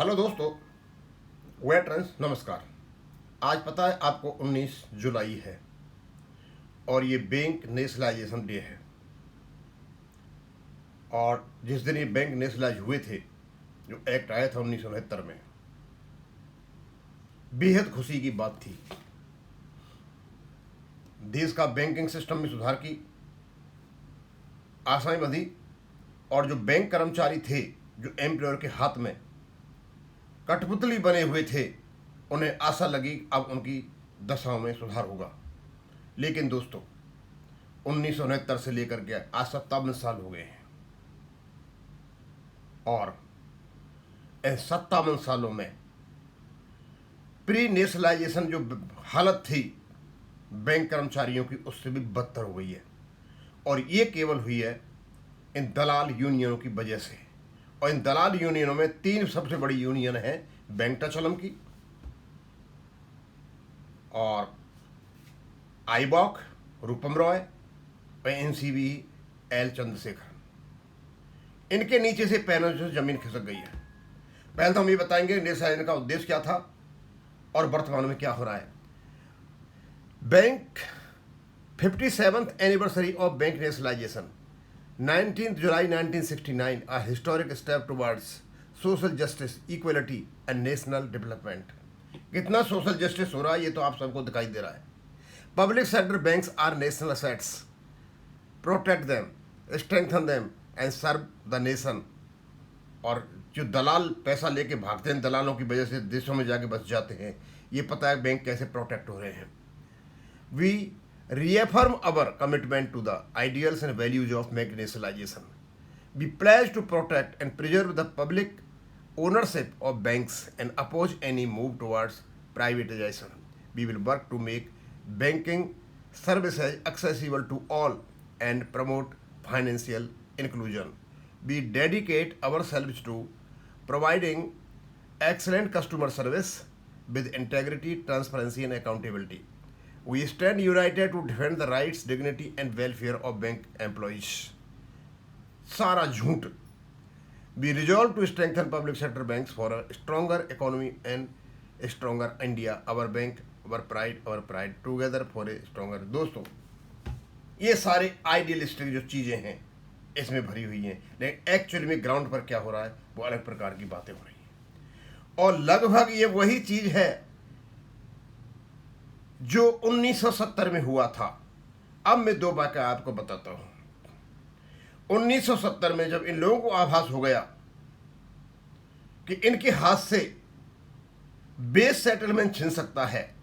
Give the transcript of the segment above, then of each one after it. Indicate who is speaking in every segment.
Speaker 1: Hello दोस्तों, veterans नमस्कार। आज पता है आपको 19 जुलाई है और ये बैंक नेशनलाइजेशन डे है। और जिस दिन ये बैंक नेशनलाइज हुए थे, जो एक्ट आया था 1969 में, बेहद खुशी की बात थी। देश का बैंकिंग सिस्टम में सुधार की आशाएं बंधी और जो बैंक कर्मचारी थे, जो एम्प्लॉयर के हाथ में कठपुतली बने हुए थे, उन्हें आशा लगी अब उनकी दशाओं में सुधार होगा। लेकिन दोस्तों, 1969 से लेकर के आज 57 साल हो गए हैं और इन 57 सालों में प्री नेशनलाइजेशन जो हालत थी बैंक कर्मचारियों की, उससे भी बदतर हो गई है। और ये केवल हुई है इन दलाल यूनियनों की वजह से। और इन दलाल यूनियनों में 3 सबसे बड़ी यूनियन है, बैंकटचलम की और आईबॉक रूपम रॉय और एनसीबी एल चंद्रशेखर। इनके नीचे से पैरों से जमीन खिसक गई है। पहले तो हम ये बताएंगे नेशनलाइजेशन का उद्देश्य क्या था और वर्तमान में क्या हो रहा है। Bank 57th anniversary of bank nationalisation 19 July 1969, a historic step towards social justice, equality and national development। कितना सोशल जस्टिस हो रहा है ये तो आप सबको दिखाई दे रहा है। Public sector banks are national assets, protect them, strengthen them and serve the nation. और जो दलाल पैसा लेके भागते हैं, दलालों की वजह से देशों में जाके बस जाते हैं, ये पता है बैंक कैसे प्रोटेक्ट हो रहे हैं। We reaffirm our commitment to the ideals and values of bank nationalization. We pledge to protect and preserve the public ownership of banks and oppose any move towards privatization. We will work to make banking services accessible to all and promote financial inclusion. We dedicate ourselves to providing excellent customer service with integrity, transparency and accountability. We stand united to defend the rights, dignity and welfare of bank employees. सारा झूठ। We resolve to strengthen public sector banks for a stronger economy and a stronger India. Our bank, our pride, together for a stronger। दोस्तों, ये सारे idealistic जो चीज़ें हैं इसमें भरी हुई हैं, लेकिन एक्चुअली में ग्राउंड पर क्या हो रहा है वो अलग प्रकार की बातें हो रही हैं। और लगभग ये वही चीज़ है जो 1970 में हुआ था। अब मैं 2 वाक़या आपको बताता हूं। 1970 में जब इन लोगों को आभास हो गया कि इनके हाथ से बेस सेटलमेंट छिन सकता है,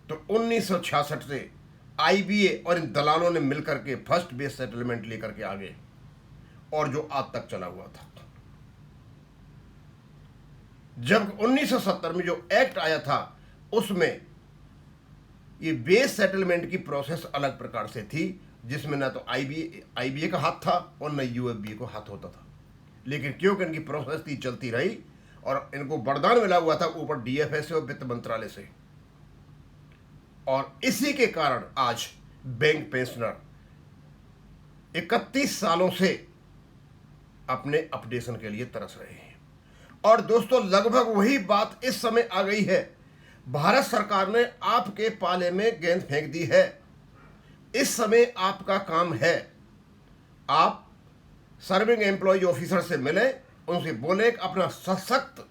Speaker 1: तो 1966 से आईबीए और इन दलालों ने मिलकर के फर्स्ट बेस सेटलमेंट लेकर के आ गए, और जो आज तक चला हुआ था। जब 1970 में जो एक्ट आया था उसमें ये बेस सेटलमेंट की प्रोसेस अलग प्रकार से थी, जिसमें ना तो आईबीए का हाथ था और न यूएफबीए को हाथ होता था। लेकिन क्योंकि इनकी प्रोसेस थी, चलती रही और इनको वरदान मिला हुआ था ऊपर डीएफएस से और वित्त मंत्रालय से। और इसी के कारण आज बैंक पेंशनर 31 सालों से अपने अपडेशन के लिए तरस रहे हैं। और दोस्तों, लगभग वही बात इस समय आ गई है। भारत सरकार ने आपके पाले में गेंद फेंक दी है। इस समय आपका काम है, आप सर्विंग एम्प्लॉय ऑफिसर से मिले, उनसे बोले कि अपना सशक्त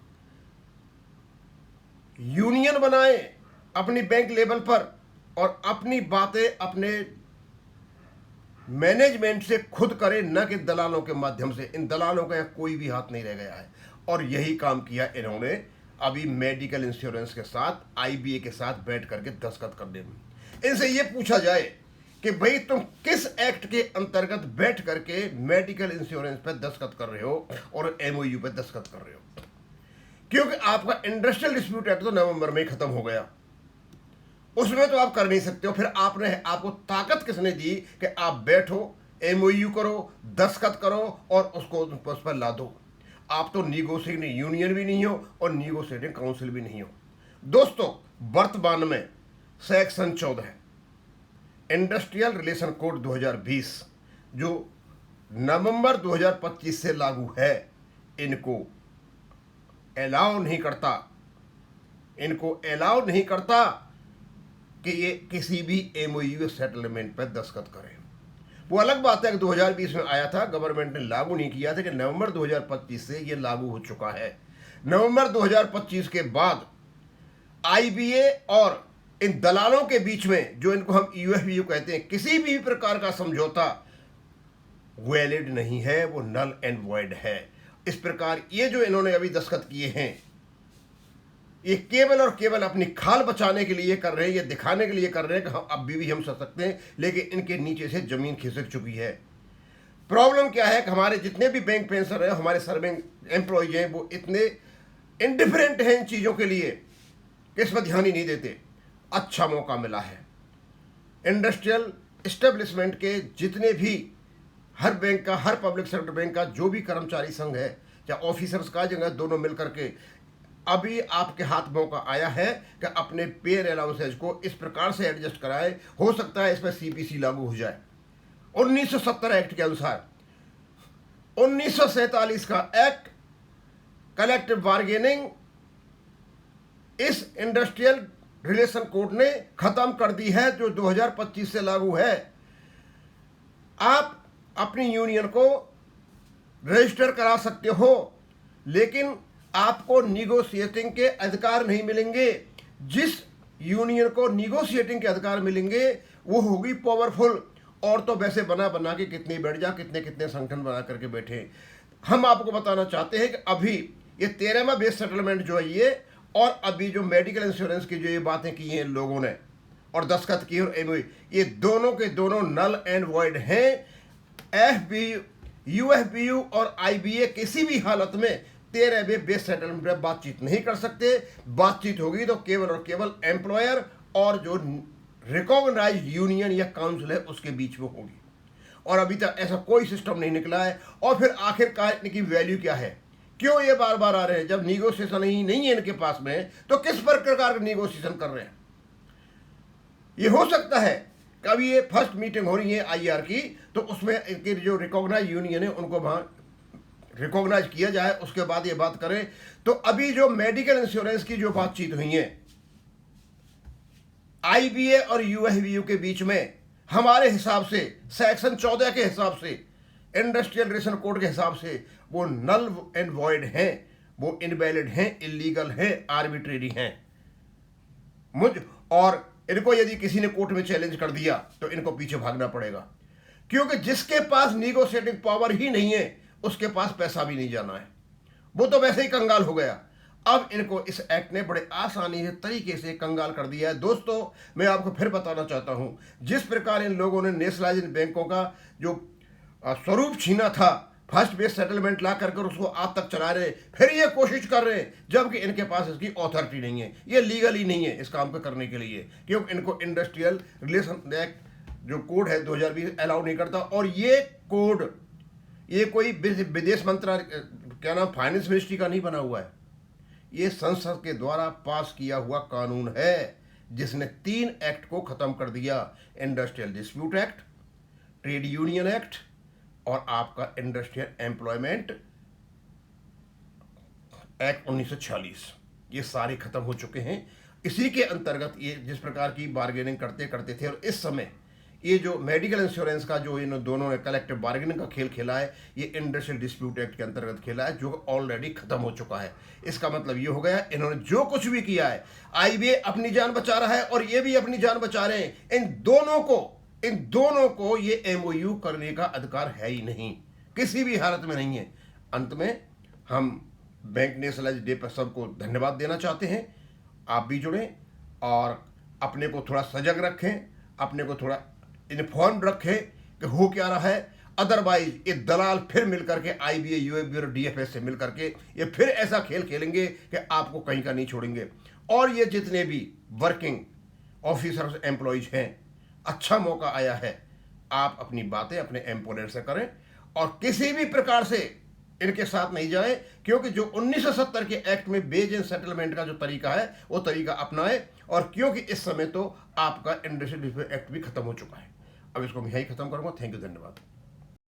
Speaker 1: यूनियन बनाए अपनी बैंक लेवल पर और अपनी बातें अपने मैनेजमेंट से खुद करें, न कि दलालों के माध्यम से। इन दलालों का कोई भी हाथ नहीं रह गया है और यही काम किया इन्होंने अभी मेडिकल इंश्योरेंस के साथ, आईबीए के साथ बैठ करके दस्तखत करने में। इनसे ये पूछा जाए कि भाई तुम किस एक्ट के अंतर्गत बैठ करके मेडिकल इंश्योरेंस पे दस्तखत कर रहे हो और एमओयू पे दस्तखत कर रहे हो? क्योंकि आपका इंडस्ट्रियल डिस्प्यूट एक्ट तो नवंबर में ही खत्म हो गया, उसमें तो आप कर नहीं सकते हो। फिर आपको ताकत किसने दी कि आप बैठो, एमओयू करो, दस्तखत करो और उसको उस पर ला दो? आप तो निगोशिएटिंग यूनियन भी नहीं हो और निगोशिएटिंग काउंसिल भी नहीं हो। दोस्तों, वर्तमान में सेक्शन 14 इंडस्ट्रियल रिलेशन कोड 2020 जो नवंबर 2025 से लागू है, इनको अलाउ नहीं करता, इनको अलाउ नहीं करता कि ये किसी भी एमओयू सेटलमेंट पर दस्तखत करें। वो अलग बात है कि 2020 में आया था, गवर्नमेंट ने लागू नहीं किया था कि नवंबर 2025 से ये लागू हो चुका है। नवंबर 2025 के बाद आईबीए और इन दलालों के बीच में, जो इनको हम यूएफबीयू कहते हैं, किसी भी प्रकार का समझौता वैलिड नहीं है, वो नल एंड वॉइड है। इस प्रकार ये जो इन्होंने अभी दस्तखत किए हैं, ये केवल और केवल अपनी खाल बचाने के लिए कर रहे हैं, ये दिखाने के लिए कर रहे हैं कि हम अब भी हम सह सकते हैं, लेकिन इनके नीचे से जमीन खिसक चुकी है। प्रॉब्लम क्या है कि हमारे जितने भी बैंक पेंशनर हैं, हमारे सर्विंग एम्प्लॉयज हैं, वो इतने इंडिफरेंट हैं इन चीज़ों के लिए कि इस पर ध्यान ही नहीं देते। अच्छा मौका मिला है। इंडस्ट्रियल इस्टेब्लिशमेंट के जितने भी हर बैंक का, हर पब्लिक सेक्टर बैंक का जो भी कर्मचारी संघ है या ऑफिसर्स का जगह, दोनों मिलकर के अभी आपके हाथ मौका आया है कि अपने पेयर अलाउंसेज को इस प्रकार से एडजस्ट कराएं, हो सकता है इस पर सीपीसी लागू हो जाए। 1970 एक्ट के अनुसार 1947 का एक्ट कलेक्टिव बार्गेनिंग इस इंडस्ट्रियल रिलेशन कोड ने खत्म कर दी है, जो 2025 से लागू है। आप अपनी यूनियन को रजिस्टर करा सकते हो, लेकिन आपको निगोशिएटिंग के अधिकार नहीं मिलेंगे। जिस यूनियन को निगोशिएटिंग के अधिकार मिलेंगे वो होगी पावरफुल, और तो वैसे बना बना के कितने बैठ जा, कितने कितने संगठन बना करके बैठे। हम आपको बताना चाहते हैं कि अभी ये 13वां बेस सेटलमेंट जो है ये, और अभी जो मेडिकल इंश्योरेंस की जो ये बातें की हैं लोगों ने और दस्तखत किए और एमओयू, ये दोनों के दोनों नल एंड वॉइड हैं। एफबीयू, यूएफबीयू और आईबीए किसी भी हालत में 13वें बेस सेटलमेंट पर बातचीत नहीं कर सकते। बातचीत होगी तो केवल और केवल एम्प्लॉयर और जो रिकॉग्नाइज्ड यूनियन या काउंसिल है उसके बीच में होगी, और अभी तक ऐसा कोई सिस्टम नहीं निकला है। और फिर आखिरकार इनकी वैल्यू क्या है, क्यों ये बार बार आ रहे हैं? जब निगोशिएशन ही नहीं है इनके पास में, तो किस प्रकार का निगोशिएशन कर रहे हैं? ये हो सकता है कभी ये फर्स्ट मीटिंग हो रही है आईआर की, तो उसमें इनके जो रिकॉग्नाइज यूनियन है उनको वहां रिकॉग्नाइज किया जाए, उसके बाद ये बात करें। तो अभी जो मेडिकल इंश्योरेंस की जो बातचीत हुई है आईबीए और यूएफबीयू के बीच में, हमारे हिसाब से सेक्शन 14 के हिसाब से, इंडस्ट्रियल रिलेशन कोड के हिसाब से, वो नल एंड वॉइड हैं, वो इनवैलिड हैं, इलीगल हैं, आर्बिट्रेरी हैं। और इनको यदि किसी ने कोर्ट में चैलेंज कर दिया तो इनको पीछे भागना पड़ेगा, क्योंकि जिसके पास निगोशिएटिंग पावर ही नहीं है उसके पास पैसा भी नहीं जाना है, वो तो वैसे ही कंगाल हो गया। अब इनको इस एक्ट ने बड़े आसानी से तरीके से कंगाल कर दिया है। दोस्तों, मैं आपको फिर बताना चाहता हूं, जिस प्रकार इन लोगों ने नेशनलाइज्ड बैंकों का जो स्वरूप छीना था, फर्स्ट बेस सेटलमेंट ला कर उसको आज तक चला रहे, फिर ये कोशिश कर रहे हैं, जबकि इनके पास इसकी ऑथोरिटी नहीं है, ये लीगल ही नहीं है इस काम को करने के लिए, क्योंकि इनको इंडस्ट्रियल रिलेशन एक्ट जो कोड है 2020 अलाउ नहीं करता। और ये कोड ये कोई विदेश मंत्रालय, क्या नाम, फाइनेंस मिनिस्ट्री का नहीं बना हुआ है, ये संसद के द्वारा पास किया हुआ कानून है, जिसने 3 एक्ट को खत्म कर दिया। Industrial dispute act, trade union act और आपका इंडस्ट्रियल एम्प्लॉयमेंट एक्ट 1946, ये सारे खत्म हो चुके हैं। इसी के अंतर्गत ये जिस प्रकार की बार्गेनिंग करते करते थे, और इस समय ये जो मेडिकल इंश्योरेंस का जो इन दोनों ने कलेक्टिव बार्गेनिंग का खेल खेला है, ये इंडस्ट्रियल डिस्प्यूट एक्ट के अंतर्गत खेला है, जो ऑलरेडी खत्म हो चुका है। इसका मतलब ये हो गया, इन्होंने जो कुछ भी किया है, आईबीए अपनी जान बचा रहा है और ये भी अपनी जान बचा रहे हैं। इन दोनों को ये एमओयू करने का अधिकार है ही नहीं, किसी भी हालत में नहीं है। अंत में हम बैंक नेशनलाइज्ड डे पर सबको धन्यवाद देना चाहते हैं। आप भी जुड़ें और अपने को थोड़ा सजग रखें, अपने को थोड़ा इन्फॉर्म रखें कि हो क्या रहा है। अदरवाइज ये दलाल फिर मिलकर के आईबीए, यूएफबीयू और डीएफएस से मिलकर के ये फिर ऐसा खेल खेलेंगे कि आपको कहीं का नहीं छोड़ेंगे। और ये जितने भी वर्किंग ऑफिसर्स एम्प्लॉयज हैं, अच्छा मौका आया है, आप अपनी बातें अपने एम्प्लॉयर से करें और किसी भी प्रकार से इनके साथ नहीं जाए, क्योंकि जो 1970 के एक्ट में बेज एंड सेटलमेंट का जो तरीका है वो तरीका अपनाए। और क्योंकि इस समय तो आपका इंडस्ट्रियल डिस्प्यूट एक्ट भी खत्म हो चुका है। अब इसको मैं यही खत्म करूंगा। थैंक यू, धन्यवाद।